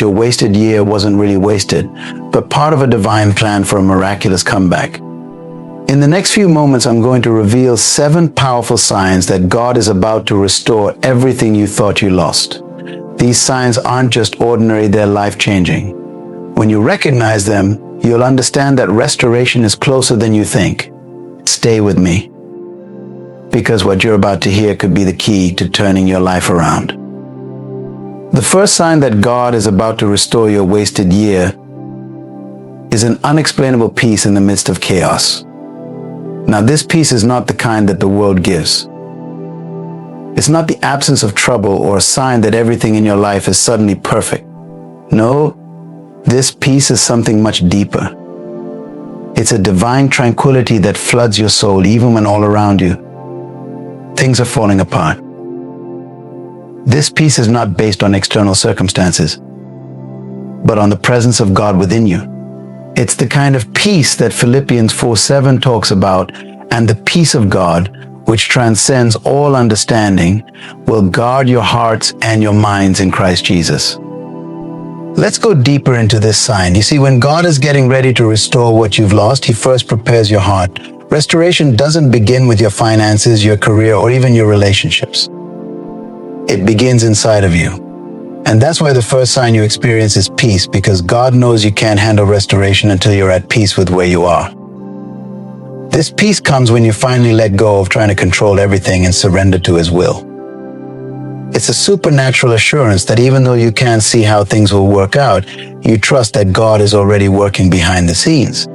your wasted year wasn't really wasted, but part of a divine plan for a miraculous comeback. In the next few moments, I'm going to reveal 7 powerful signs that God is about to restore everything you thought you lost. These signs aren't just ordinary, they're life-changing. When you recognize them, you'll understand that restoration is closer than you think. Stay with me, because what you're about to hear could be the key to turning your life around. The first sign that God is about to restore your wasted year is an unexplainable peace in the midst of chaos. Now, this peace is not the kind that the world gives. It's not the absence of trouble or a sign that everything in your life is suddenly perfect. No, this peace is something much deeper. It's a divine tranquility that floods your soul even when all around you things are falling apart. This peace is not based on external circumstances, but on the presence of God within you. It's the kind of peace that Philippians 4:7 talks about, and the peace of God, which transcends all understanding, will guard your hearts and your minds in Christ Jesus. Let's go deeper into this sign. You see, when God is getting ready to restore what you've lost, He first prepares your heart. Restoration doesn't begin with your finances, your career, or even your relationships. It begins inside of you. And that's why the first sign you experience is peace, because God knows you can't handle restoration until you're at peace with where you are. This peace comes when you finally let go of trying to control everything and surrender to His will. It's a supernatural assurance that even though you can't see how things will work out, you trust that God is already working behind the scenes.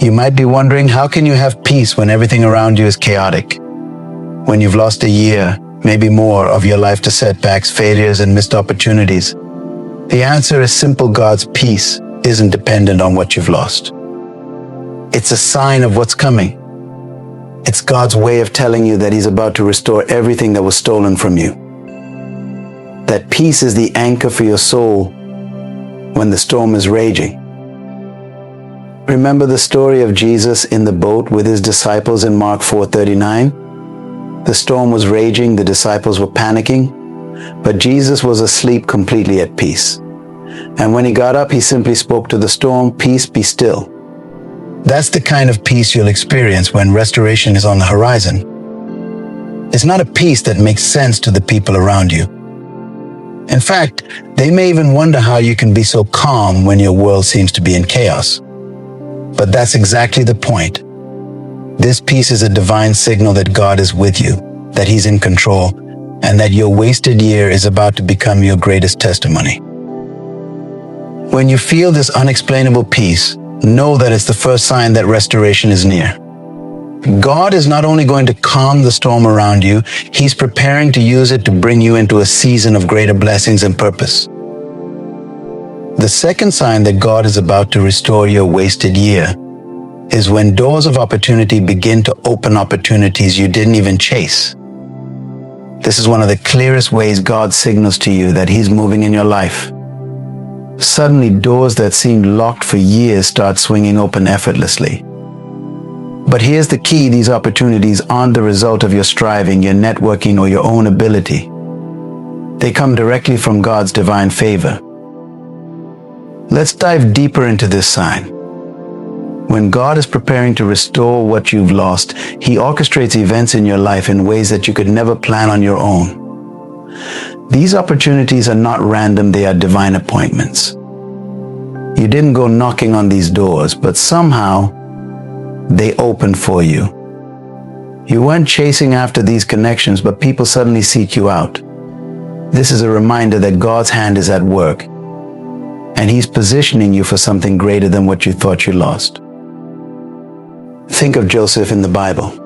You might be wondering, how can you have peace when everything around you is chaotic? When you've lost a year, maybe more, of your life to setbacks, failures, and missed opportunities? The answer is simple. God's peace isn't dependent on what you've lost. It's a sign of what's coming. It's God's way of telling you that He's about to restore everything that was stolen from you. That peace is the anchor for your soul when the storm is raging. Remember the story of Jesus in the boat with His disciples in Mark 4:39? The storm was raging, the disciples were panicking, but Jesus was asleep, completely at peace. And when He got up, He simply spoke to the storm, "Peace, be still." That's the kind of peace you'll experience when restoration is on the horizon. It's not a peace that makes sense to the people around you. In fact, they may even wonder how you can be so calm when your world seems to be in chaos. But that's exactly the point. This peace is a divine signal that God is with you, that He's in control, and that your wasted year is about to become your greatest testimony. When you feel this unexplainable peace, know that it's the first sign that restoration is near. God is not only going to calm the storm around you, He's preparing to use it to bring you into a season of greater blessings and purpose. The second sign that God is about to restore your wasted year is when doors of opportunity begin to open, opportunities you didn't even chase. This is one of the clearest ways God signals to you that He's moving in your life. Suddenly, doors that seemed locked for years start swinging open effortlessly. But here's the key: these opportunities aren't the result of your striving, your networking, or your own ability. They come directly from God's divine favor. Let's dive deeper into this sign. When God is preparing to restore what you've lost, He orchestrates events in your life in ways that you could never plan on your own. These opportunities are not random, they are divine appointments. You didn't go knocking on these doors, but somehow they opened for you. You weren't chasing after these connections, but people suddenly seek you out. This is a reminder that God's hand is at work, and He's positioning you for something greater than what you thought you lost. Think of Joseph in the Bible.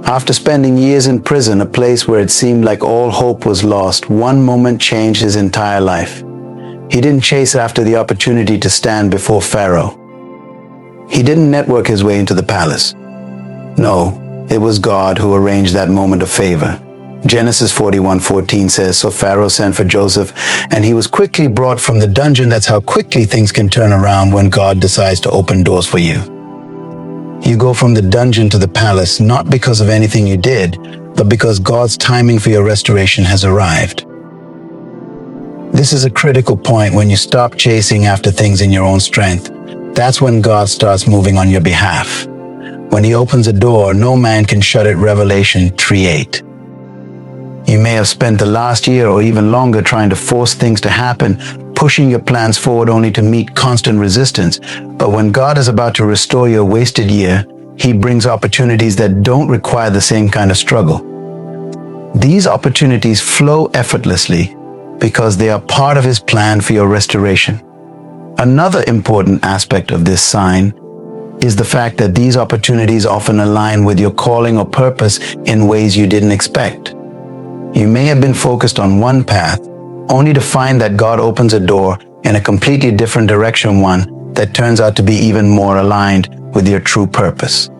After spending years in prison, a place where it seemed like all hope was lost, one moment changed his entire life. He didn't chase after the opportunity to stand before Pharaoh. He didn't network his way into the palace. No, it was God who arranged that moment of favor. Genesis 41:14 says, "So Pharaoh sent for Joseph, and he was quickly brought from the dungeon." That's how quickly things can turn around when God decides to open doors for you. You go from the dungeon to the palace, not because of anything you did, but because God's timing for your restoration has arrived. This is a critical point when you stop chasing after things in your own strength. That's when God starts moving on your behalf. When he opens a door, no man can shut it, Revelation 3:8. You may have spent the last year or even longer trying to force things to happen, pushing your plans forward only to meet constant resistance. But when God is about to restore your wasted year, he brings opportunities that don't require the same kind of struggle. These opportunities flow effortlessly because they are part of his plan for your restoration. Another important aspect of this sign is the fact that these opportunities often align with your calling or purpose in ways you didn't expect. You may have been focused on one path, only to find that God opens a door in a completely different direction, one that turns out to be even more aligned with your true purpose.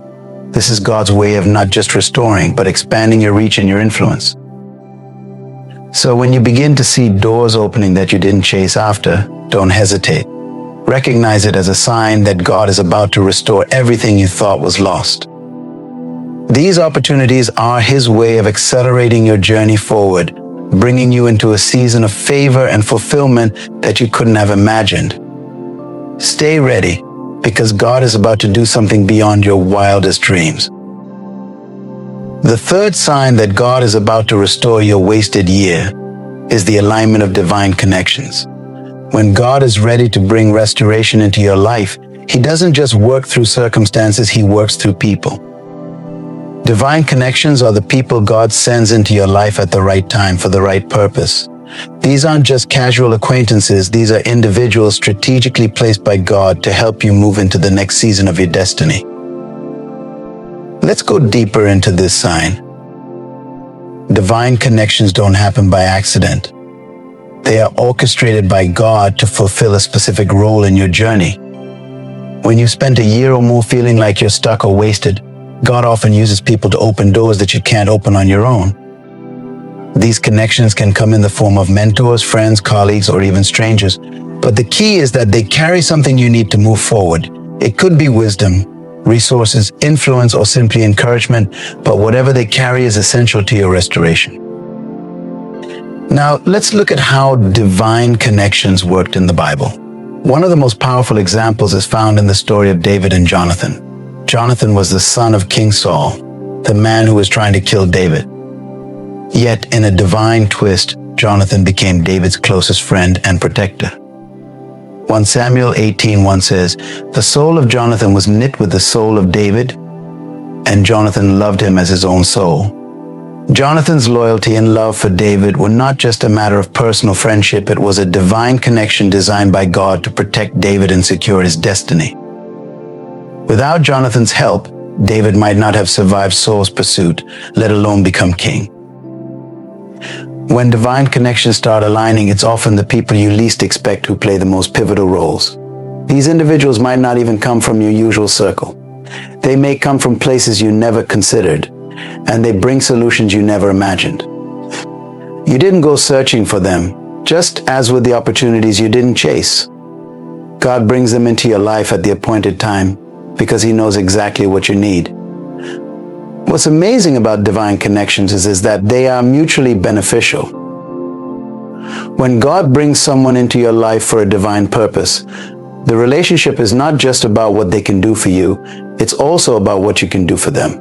This is God's way of not just restoring, but expanding your reach and your influence. So when you begin to see doors opening that you didn't chase after, don't hesitate. Recognize it as a sign that God is about to restore everything you thought was lost. These opportunities are his way of accelerating your journey forward, bringing you into a season of favor and fulfillment that you couldn't have imagined. Stay ready, because God is about to do something beyond your wildest dreams. The third sign that God is about to restore your wasted year is the alignment of divine connections. When God is ready to bring restoration into your life, he doesn't just work through circumstances, he works through people. Divine connections are the people God sends into your life at the right time for the right purpose. These aren't just casual acquaintances, these are individuals strategically placed by God to help you move into the next season of your destiny. Let's go deeper into this sign. Divine connections don't happen by accident. They are orchestrated by God to fulfill a specific role in your journey. When you've spent a year or more feeling like you're stuck or wasted, God often uses people to open doors that you can't open on your own. These connections can come in the form of mentors, friends, colleagues, or even strangers. But the key is that they carry something you need to move forward. It could be wisdom, resources, influence, or simply encouragement, but whatever they carry is essential to your restoration. Now, let's look at how divine connections worked in the Bible. One of the most powerful examples is found in the story of David and Jonathan. Jonathan was the son of King Saul, the man who was trying to kill David. Yet, in a divine twist, Jonathan became David's closest friend and protector. 1 Samuel 18:1 says, "The soul of Jonathan was knit with the soul of David, and Jonathan loved him as his own soul." Jonathan's loyalty and love for David were not just a matter of personal friendship, it was a divine connection designed by God to protect David and secure his destiny. Without Jonathan's help, David might not have survived Saul's pursuit, let alone become king. When divine connections start aligning, it's often the people you least expect who play the most pivotal roles. These individuals might not even come from your usual circle. They may come from places you never considered, and they bring solutions you never imagined. You didn't go searching for them, just as with the opportunities you didn't chase. God brings them into your life at the appointed time because he knows exactly what you need. What's amazing about divine connections is that they are mutually beneficial. When God brings someone into your life for a divine purpose, the relationship is not just about what they can do for you, it's also about what you can do for them.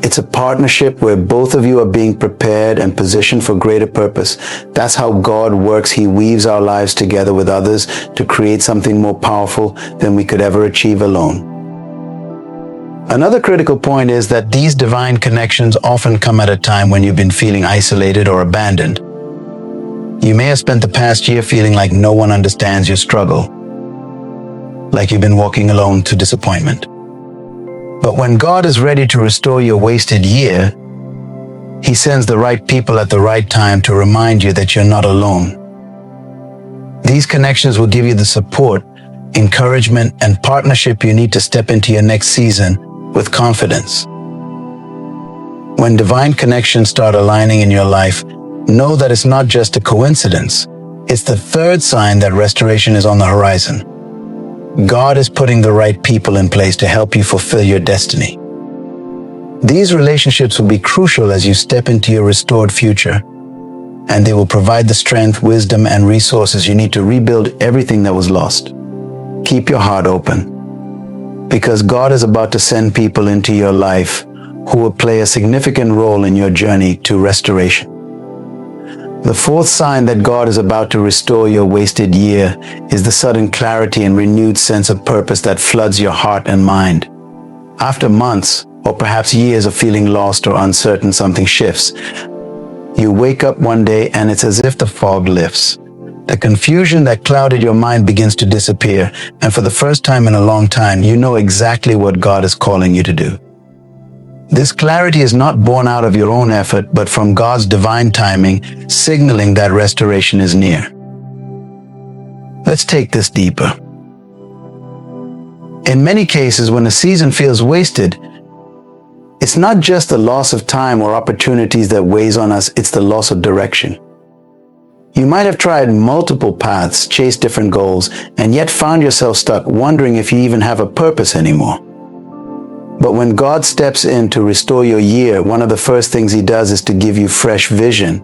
It's a partnership where both of you are being prepared and positioned for greater purpose. That's how God works. He weaves our lives together with others to create something more powerful than we could ever achieve alone. Another critical point is that these divine connections often come at a time when you've been feeling isolated or abandoned. You may have spent the past year feeling like no one understands your struggle, like you've been walking alone to disappointment. But when God is ready to restore your wasted year, he sends the right people at the right time to remind you that you're not alone. These connections will give you the support, encouragement, and partnership you need to step into your next season with confidence. When divine connections start aligning in your life, know that it's not just a coincidence. It's the third sign that restoration is on the horizon. God is putting the right people in place to help you fulfill your destiny. These relationships will be crucial as you step into your restored future. and they will provide the strength, wisdom, and resources you need to rebuild everything that was lost. Keep your heart open, because God is about to send people into your life who will play a significant role in your journey to restoration. The fourth sign that God is about to restore your wasted year is the sudden clarity and renewed sense of purpose that floods your heart and mind. After months, or perhaps years of feeling lost or uncertain, something shifts. You wake up one day and it's as if the fog lifts. The confusion that clouded your mind begins to disappear, and for the first time in a long time, you know exactly what God is calling you to do. This clarity is not born out of your own effort, but from God's divine timing, signaling that restoration is near. Let's take this deeper. In many cases, when a season feels wasted, it's not just the loss of time or opportunities that weighs on us, it's the loss of direction. You might have tried multiple paths, chased different goals, and yet found yourself stuck wondering if you even have a purpose anymore. But when God steps in to restore your year, one of the first things He does is to give you fresh vision.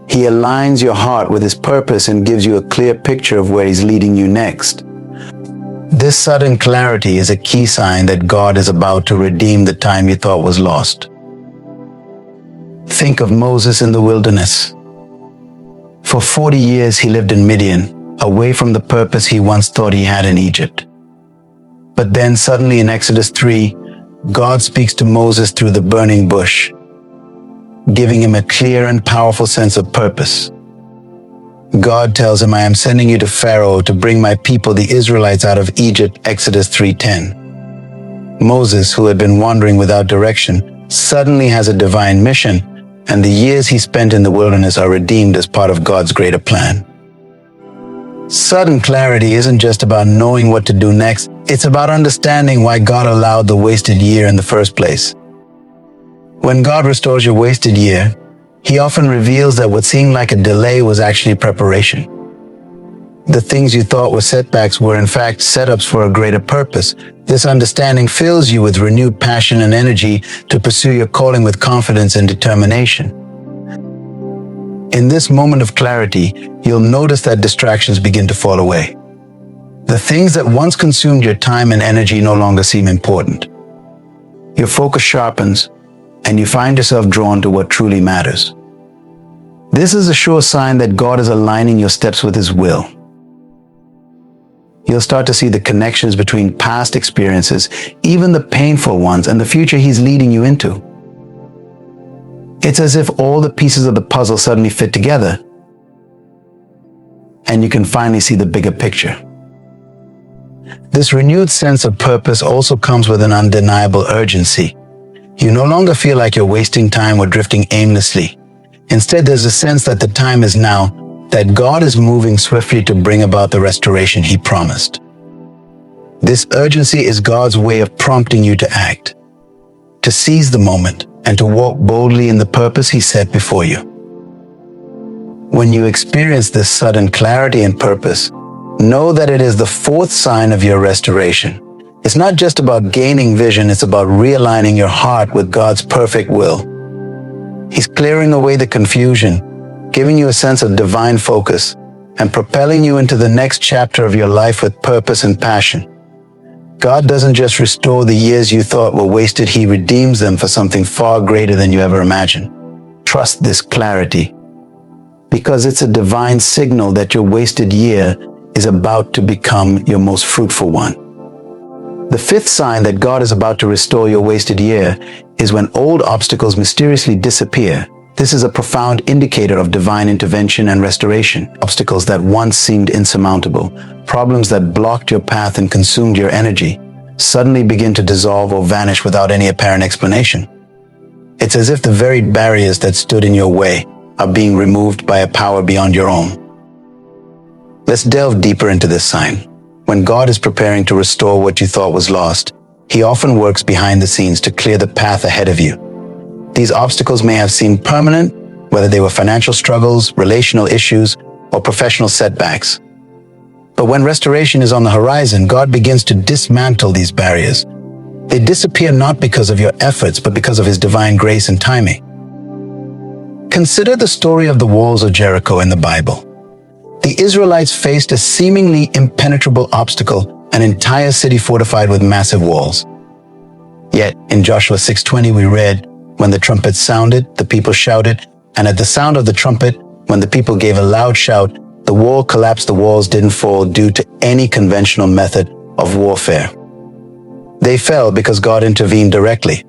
He aligns your heart with His purpose and gives you a clear picture of where He's leading you next. This sudden clarity is a key sign that God is about to redeem the time you thought was lost. Think of Moses in the wilderness. For 40 years he lived in Midian, away from the purpose he once thought he had in Egypt. But then suddenly in Exodus 3, God speaks to Moses through the burning bush, giving him a clear and powerful sense of purpose. God tells him, "I am sending you to Pharaoh to bring my people, the Israelites, out of Egypt," Exodus 3:10. Moses, who had been wandering without direction, suddenly has a divine mission, and the years he spent in the wilderness are redeemed as part of God's greater plan. Sudden clarity isn't just about knowing what to do next, it's about understanding why God allowed the wasted year in the first place. When God restores your wasted year, He often reveals that what seemed like a delay was actually preparation. The things you thought were setbacks were in fact setups for a greater purpose. This understanding fills you with renewed passion and energy to pursue your calling with confidence and determination. In this moment of clarity, you'll notice that distractions begin to fall away. The things that once consumed your time and energy no longer seem important. Your focus sharpens, and you find yourself drawn to what truly matters. This is a sure sign that God is aligning your steps with His will. You'll start to see the connections between past experiences, even the painful ones, and the future He's leading you into. It's as if all the pieces of the puzzle suddenly fit together, and you can finally see the bigger picture. This renewed sense of purpose also comes with an undeniable urgency. You no longer feel like you're wasting time or drifting aimlessly. Instead, there's a sense that the time is now, that God is moving swiftly to bring about the restoration He promised. This urgency is God's way of prompting you to act, to seize the moment, and to walk boldly in the purpose He set before you. When you experience this sudden clarity and purpose, know that it is the fourth sign of your restoration. It's not just about gaining vision, it's about realigning your heart with God's perfect will. He's clearing away the confusion, giving you a sense of divine focus, and propelling you into the next chapter of your life with purpose and passion. God doesn't just restore the years you thought were wasted, He redeems them for something far greater than you ever imagined. Trust this clarity, because it's a divine signal that your wasted year is about to become your most fruitful one. The fifth sign that God is about to restore your wasted year is when old obstacles mysteriously disappear. This is a profound indicator of divine intervention and restoration. Obstacles that once seemed insurmountable, problems that blocked your path and consumed your energy, suddenly begin to dissolve or vanish without any apparent explanation. It's as if the very barriers that stood in your way are being removed by a power beyond your own. Let's delve deeper into this sign. When God is preparing to restore what you thought was lost, He often works behind the scenes to clear the path ahead of you. These obstacles may have seemed permanent, whether they were financial struggles, relational issues, or professional setbacks. But when restoration is on the horizon, God begins to dismantle these barriers. They disappear not because of your efforts, but because of His divine grace and timing. Consider the story of the walls of Jericho in the Bible. The Israelites faced a seemingly impenetrable obstacle, an entire city fortified with massive walls. Yet, in Joshua 6:20 we read, "When the trumpet sounded, the people shouted, and at the sound of the trumpet, when the people gave a loud shout, the wall collapsed, the walls didn't fall due to any conventional method of warfare. They fell because God intervened directly."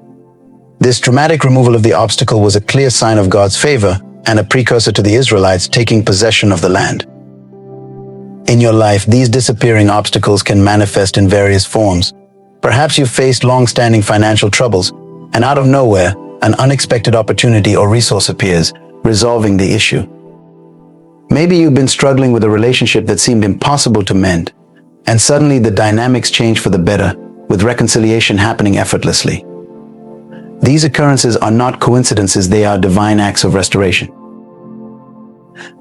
This dramatic removal of the obstacle was a clear sign of God's favor and a precursor to the Israelites taking possession of the land. In your life, these disappearing obstacles can manifest in various forms. Perhaps you've faced long-standing financial troubles, and out of nowhere, an unexpected opportunity or resource appears, resolving the issue. Maybe you've been struggling with a relationship that seemed impossible to mend, and suddenly the dynamics change for the better, with reconciliation happening effortlessly. These occurrences are not coincidences, they are divine acts of restoration.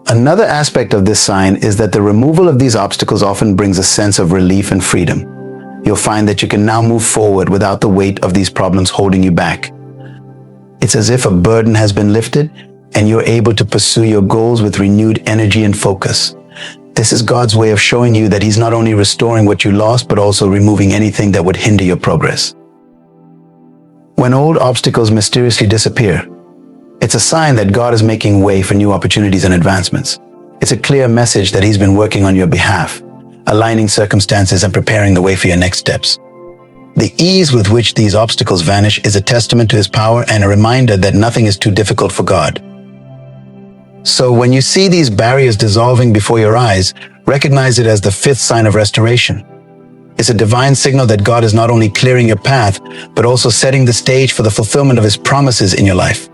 Another aspect of this sign is that the removal of these obstacles often brings a sense of relief and freedom. You'll find that you can now move forward without the weight of these problems holding you back. It's as if a burden has been lifted and you're able to pursue your goals with renewed energy and focus. This is God's way of showing you that He's not only restoring what you lost, but also removing anything that would hinder your progress. When old obstacles mysteriously disappear, it's a sign that God is making way for new opportunities and advancements. It's a clear message that He's been working on your behalf, aligning circumstances and preparing the way for your next steps. The ease with which these obstacles vanish is a testament to His power and a reminder that nothing is too difficult for God. So when you see these barriers dissolving before your eyes, recognize it as the fifth sign of restoration. It's a divine signal that God is not only clearing your path, but also setting the stage for the fulfillment of His promises in your life.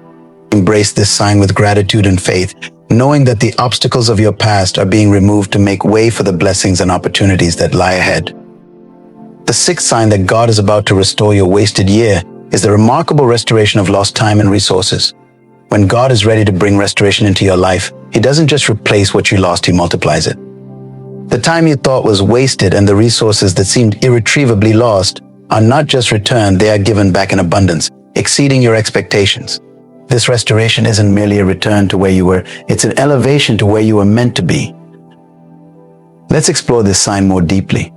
Embrace this sign with gratitude and faith, knowing that the obstacles of your past are being removed to make way for the blessings and opportunities that lie ahead. The sixth sign that God is about to restore your wasted year is the remarkable restoration of lost time and resources. When God is ready to bring restoration into your life, He doesn't just replace what you lost, He multiplies it. The time you thought was wasted and the resources that seemed irretrievably lost are not just returned, they are given back in abundance, exceeding your expectations. This restoration isn't merely a return to where you were, it's an elevation to where you were meant to be. Let's explore this sign more deeply.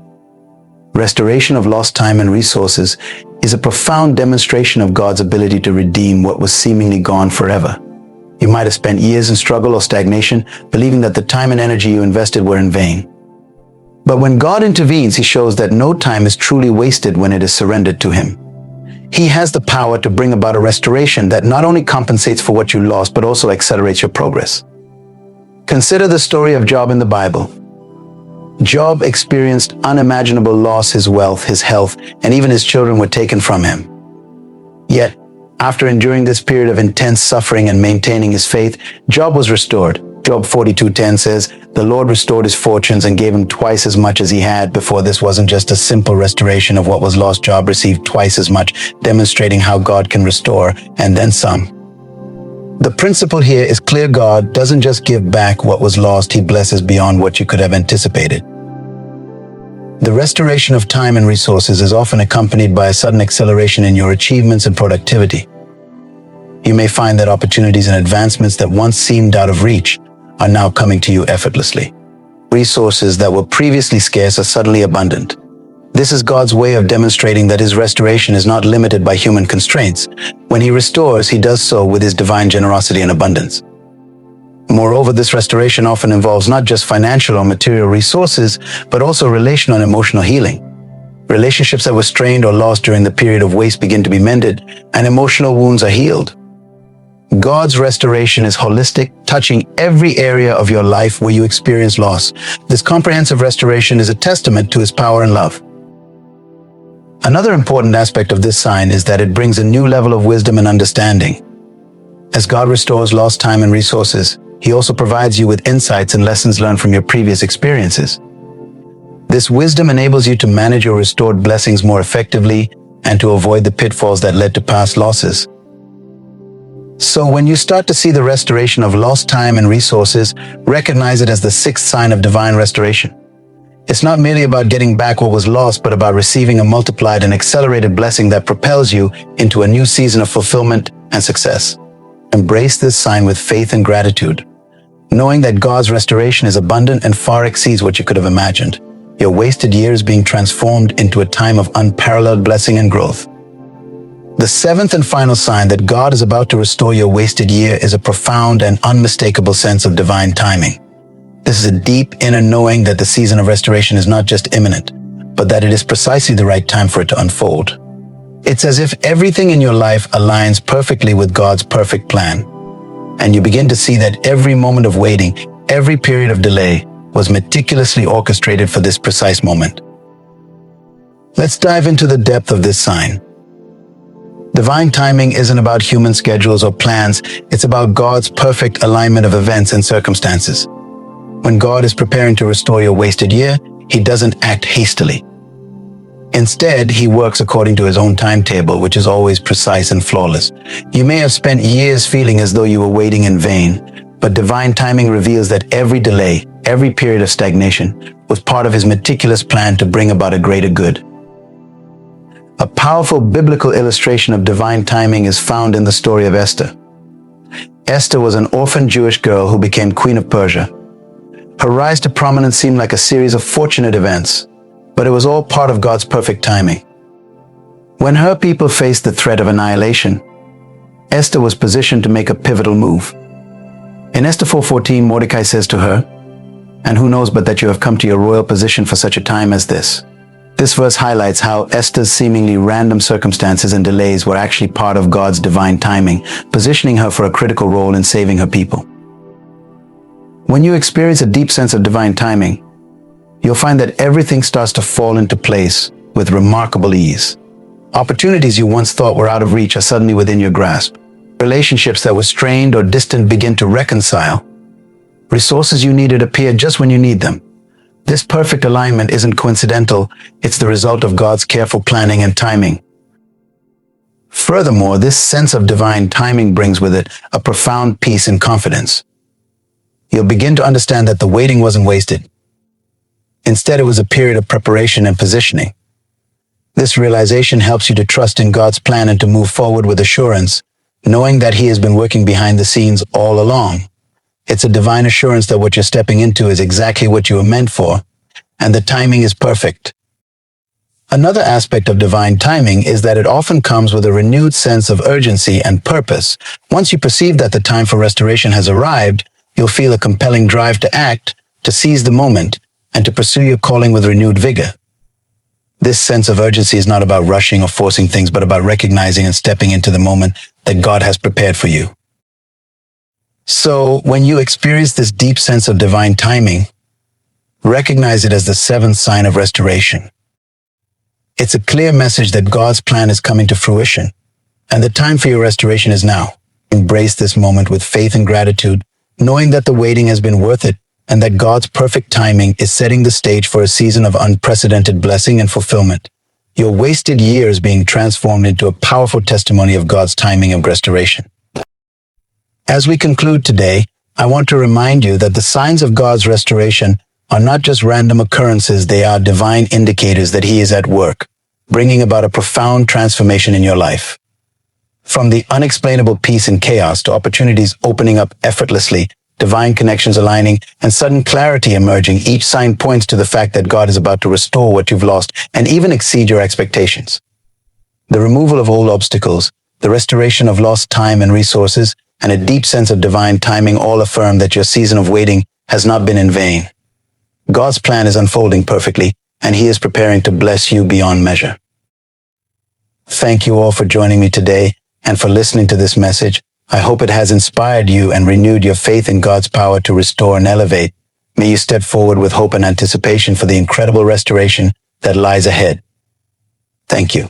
Restoration of lost time and resources is a profound demonstration of God's ability to redeem what was seemingly gone forever. You might have spent years in struggle or stagnation, believing that the time and energy you invested were in vain. But when God intervenes, He shows that no time is truly wasted when it is surrendered to Him. He has the power to bring about a restoration that not only compensates for what you lost, but also accelerates your progress. Consider the story of Job in the Bible. Job experienced unimaginable loss. His wealth, his health, and even his children were taken from him. Yet, after enduring this period of intense suffering and maintaining his faith, Job was restored. Job 42:10 says, "The Lord restored his fortunes and gave him twice as much as he had before." This wasn't just a simple restoration of what was lost. Job received twice as much, demonstrating how God can restore, and then some. The principle here is clear. God doesn't just give back what was lost, He blesses beyond what you could have anticipated. The restoration of time and resources is often accompanied by a sudden acceleration in your achievements and productivity. You may find that opportunities and advancements that once seemed out of reach are now coming to you effortlessly. Resources that were previously scarce are suddenly abundant. This is God's way of demonstrating that His restoration is not limited by human constraints. When He restores, He does so with His divine generosity and abundance. Moreover, this restoration often involves not just financial or material resources, but also relational and emotional healing. Relationships that were strained or lost during the period of waste begin to be mended, and emotional wounds are healed. God's restoration is holistic, touching every area of your life where you experience loss. This comprehensive restoration is a testament to His power and love. Another important aspect of this sign is that it brings a new level of wisdom and understanding. As God restores lost time and resources, He also provides you with insights and lessons learned from your previous experiences. This wisdom enables you to manage your restored blessings more effectively and to avoid the pitfalls that led to past losses. So when you start to see the restoration of lost time and resources, recognize it as the sixth sign of divine restoration. It's not merely about getting back what was lost, but about receiving a multiplied and accelerated blessing that propels you into a new season of fulfillment and success. Embrace this sign with faith and gratitude, knowing that God's restoration is abundant and far exceeds what you could have imagined. Your wasted years being transformed into a time of unparalleled blessing and growth. The seventh and final sign that God is about to restore your wasted year is a profound and unmistakable sense of divine timing. This is a deep inner knowing that the season of restoration is not just imminent, but that it is precisely the right time for it to unfold. It's as if everything in your life aligns perfectly with God's perfect plan, and you begin to see that every moment of waiting, every period of delay, was meticulously orchestrated for this precise moment. Let's dive into the depth of this sign. Divine timing isn't about human schedules or plans, it's about God's perfect alignment of events and circumstances. When God is preparing to restore your wasted year, He doesn't act hastily. Instead, He works according to His own timetable, which is always precise and flawless. You may have spent years feeling as though you were waiting in vain, but divine timing reveals that every delay, every period of stagnation, was part of His meticulous plan to bring about a greater good. A powerful biblical illustration of divine timing is found in the story of Esther. Esther was an orphan Jewish girl who became Queen of Persia. Her rise to prominence seemed like a series of fortunate events, but it was all part of God's perfect timing. When her people faced the threat of annihilation, Esther was positioned to make a pivotal move. In Esther 4:14, Mordecai says to her, "And who knows but that you have come to your royal position for such a time as this?" This verse highlights how Esther's seemingly random circumstances and delays were actually part of God's divine timing, positioning her for a critical role in saving her people. When you experience a deep sense of divine timing, you'll find that everything starts to fall into place with remarkable ease. Opportunities you once thought were out of reach are suddenly within your grasp. Relationships that were strained or distant begin to reconcile. Resources you needed appear just when you need them. This perfect alignment isn't coincidental, it's the result of God's careful planning and timing. Furthermore, this sense of divine timing brings with it a profound peace and confidence. You'll begin to understand that the waiting wasn't wasted. Instead, it was a period of preparation and positioning. This realization helps you to trust in God's plan and to move forward with assurance, knowing that He has been working behind the scenes all along. It's a divine assurance that what you're stepping into is exactly what you were meant for, and the timing is perfect. Another aspect of divine timing is that it often comes with a renewed sense of urgency and purpose. Once you perceive that the time for restoration has arrived, you'll feel a compelling drive to act, to seize the moment, and to pursue your calling with renewed vigor. This sense of urgency is not about rushing or forcing things, but about recognizing and stepping into the moment that God has prepared for you. So, when you experience this deep sense of divine timing, recognize it as the seventh sign of restoration. It's a clear message that God's plan is coming to fruition, and the time for your restoration is now. Embrace this moment with faith and gratitude, knowing that the waiting has been worth it, and that God's perfect timing is setting the stage for a season of unprecedented blessing and fulfillment. Your wasted years being transformed into a powerful testimony of God's timing of restoration. As we conclude today, I want to remind you that the signs of God's restoration are not just random occurrences, they are divine indicators that He is at work, bringing about a profound transformation in your life. From the unexplainable peace in chaos to opportunities opening up effortlessly, divine connections aligning, and sudden clarity emerging, each sign points to the fact that God is about to restore what you've lost and even exceed your expectations. The removal of old obstacles, the restoration of lost time and resources, and a deep sense of divine timing all affirm that your season of waiting has not been in vain. God's plan is unfolding perfectly, and He is preparing to bless you beyond measure. Thank you all for joining me today and for listening to this message. I hope it has inspired you and renewed your faith in God's power to restore and elevate. May you step forward with hope and anticipation for the incredible restoration that lies ahead. Thank you.